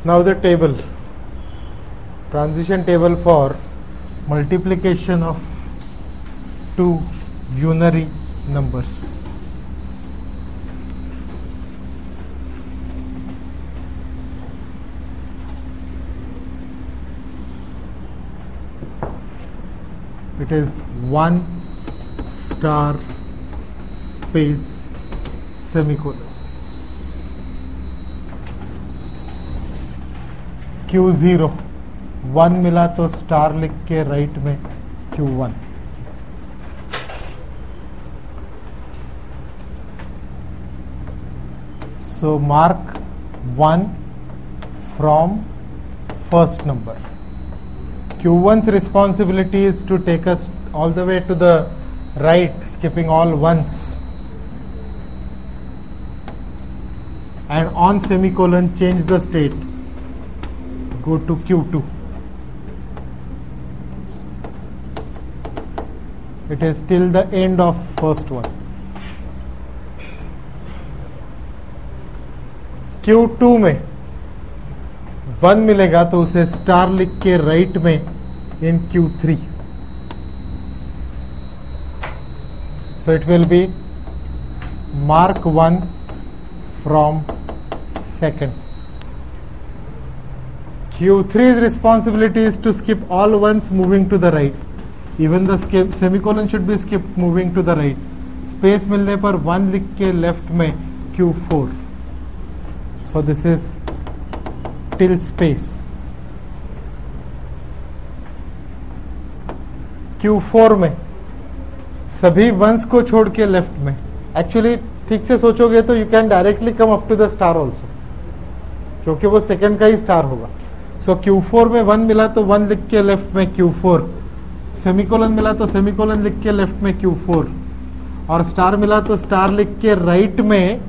Now the table, transition table for multiplication of two unary numbers. It is 1 star space semicolon. Q0 1 मिला तो star लिख के right में Q1. So mark 1 from first number. Q1's responsibility is to take us all the way to the right, skipping all ones, and on semicolon change the state, go to Q2. It is till the end of first one. Q2 में 1 मिलेगा तो उसे star लिख के right में in Q3. So it will be mark 1 from second. Q3's responsibility is to skip all ones moving to the right. Even the semicolon should be skipped moving to the right. Space मिलने पर 1 लिख के लेफ्ट में Q4. So this is till space. Q4 में सभी once को छोड़ के लेफ्ट में. एक्चुअली ठीक से सोचोगे तो you can directly come up to the star also, क्योंकि वो सेकंड का ही स्टार होगा. सो Q4 में 1 मिला तो 1 लिख के लेफ्ट में Q4, सेमिकोलन मिला तो सेमिकोलन लिख के लेफ्ट में Q4, और स्टार मिला तो स्टार लिख के राइट में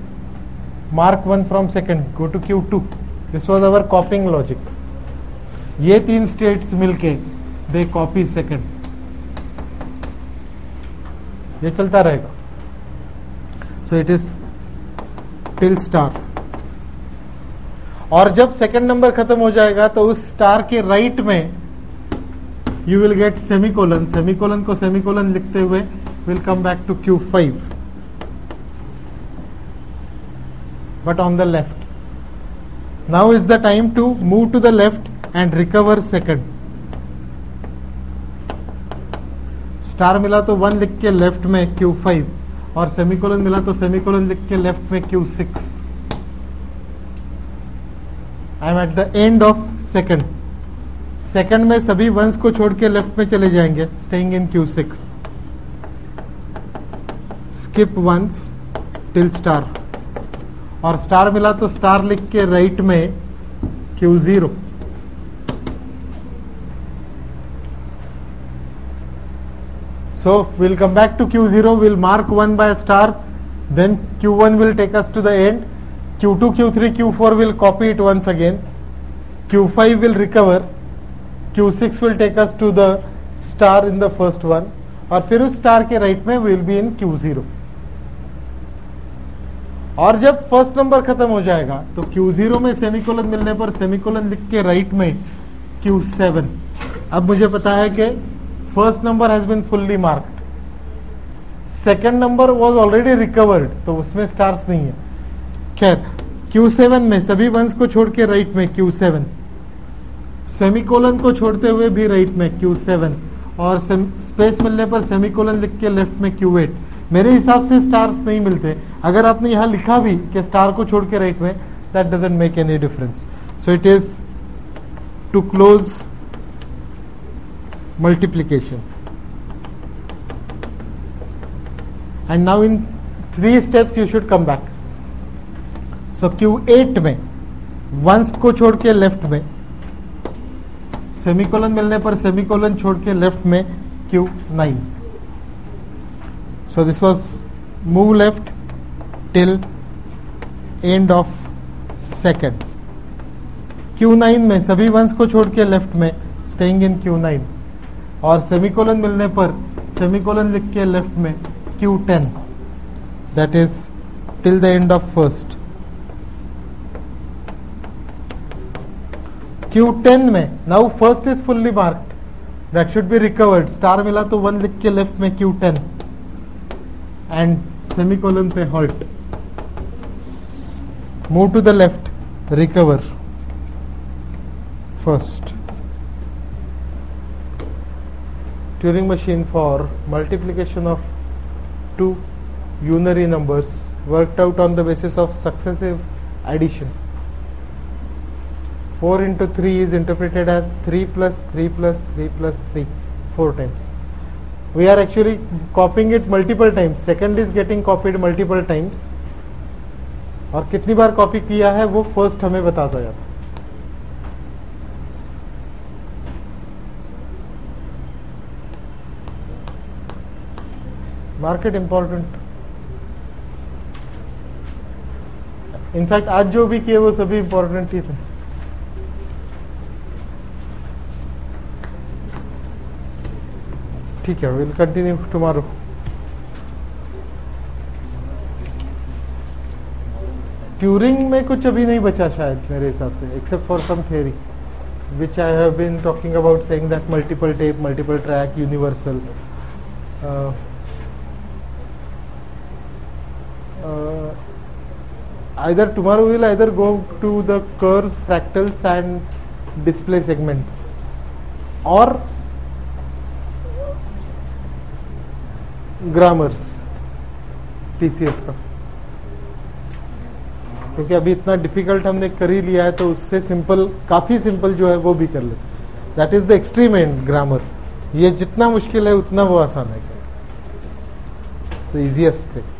mark 1 from second, go to Q2. This was our copying logic. ये तीन स्टेट्स मिलके दे कॉपी सेकंड. ये चलता रहेगा. सो इट इज टिल स्टार. और जब सेकंड नंबर खत्म हो जाएगा तो उस स्टार के राइट में you will get semicolon. Semicolon को सेमिकोलन लिखते हुए will come back to Q5, but on the left. Now is the time to move to the left and recover second. Star मिला तो 1 लिख के लेफ्ट में Q5, और सेमिकोलन मिला तो सेमिकोलन लिख के लेफ्ट में Q6. I am at the end of second. Second में सभी वंस को छोड़ के लेफ्ट में चले जाएंगे, staying in Q6. Skip once till star, और स्टार मिला तो स्टार लिख के राइट में Q0. So we'll come back to Q0, we'll mark 1 by a star, then Q1 will take us to the end. Q2, Q3, Q4 will copy it once again. Q5 will recover. Q6 will take us to the star in the first one, और फिर उस star के right में we'll be in Q0. और जब first number खत्म हो जाएगा तो Q0 में सेमिकोलन मिलने पर सेमिकोलन लिख के राइट में Q7. अब मुझे पता है कि first number has been fully marked, second number was already recovered, तो उसमें स्टार्स नहीं है. खैर, Q7 में सभी वंस को छोड़ के राइट में Q7, सेमिकोलन को छोड़ते हुए भी राइट में Q7, और स्पेस मिलने पर सेमिकोलन लिख के लेफ्ट में Q8. मेरे हिसाब से स्टार्स नहीं मिलते. अगर आपने यहां लिखा भी कि स्टार को छोड़ के राइट में, that doesn't make any difference. So it is to close multiplication. And now in 3 steps you should come back. So Q8 में वंस को छोड़ के लेफ्ट में, सेमिकोलन मिलने पर सेमिकोलन छोड़ के लेफ्ट में Q9. So this was move left till end of second. Q9 में सभी वंस को छोड़ के लेफ्ट में, staying in Q9, और सेमिकोलन मिलने पर सेमिकोलन लिख के लेफ्ट में Q10, that is till the end of first. Q10 में now first is fully marked, that should be recovered, star मिला तो 1 लिख के लेफ्ट में Q10 एंड सेमीकोलन पे halt, move to the left, recover first. Turing machine for multiplication of two unary numbers worked out on the basis of successive addition. 4 into 3 is interpreted as 3 plus 3 plus 3 plus 3, 4 times. We are actually copying it multiple times. Second is getting copied multiple times. और कितनी बार copy किया है वो first हमें बताता जाता. Market important. In fact आज जो भी किए वो सभी इंपॉर्टेंट ही थे. ठीक है, विल कंटिन्यू टुमारो. ट्यूरिंग में कुछ अभी नहीं बचा शायद मेरे हिसाब से, except for some theory which I have been talking about, saying that multiple tape, multiple track, universal. Either tomorrow we'll either go to the curves, fractals and display segments, or grammars TCS का, क्योंकि अभी इतना difficult हमने कर ही लिया है तो उससे सिंपल, काफी सिंपल जो है वो भी कर ले. That is the extreme and grammar. ये जितना मुश्किल है उतना वो आसान है. It's the easiest thing.